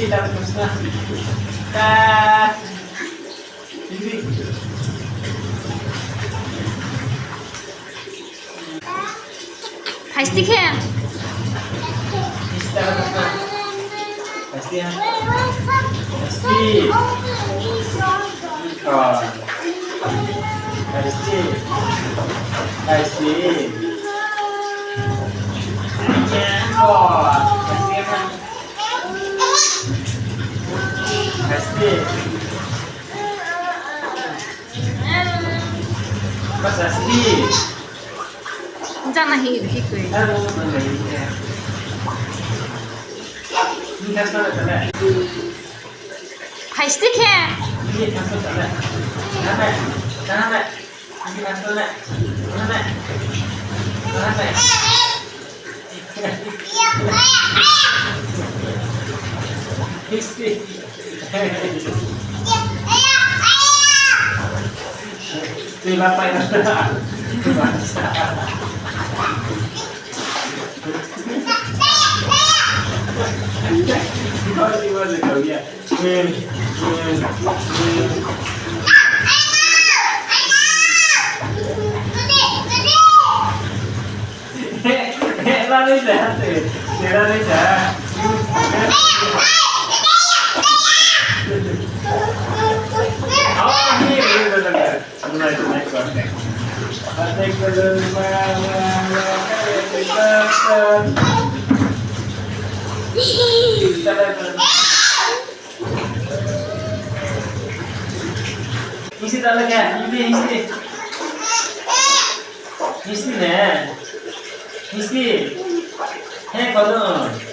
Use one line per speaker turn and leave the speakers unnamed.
Hindi, tapos na. Cut! Hindi.
Pasti kaya?
Tapos na. Pasti ha? Pasti. Oh. Pasti. Pasti. Oh. Pasti apa? Pasti. Mas pasti.
Jangan hidup gue.
Aduh, mana ini? Ini kan sudah ada.
Pasti kaya?
Ini kan sudah ada. Mana? Mana? Ini kan sudah ada. Mana? Mana? Pasti. Di bapak yang ada. Gimana kau ya? Lari dah, lari dah. Oh, ini benar. Mulai naik konten. Naik isi talaga, isi. Isi na. Isi. Hey, kodon.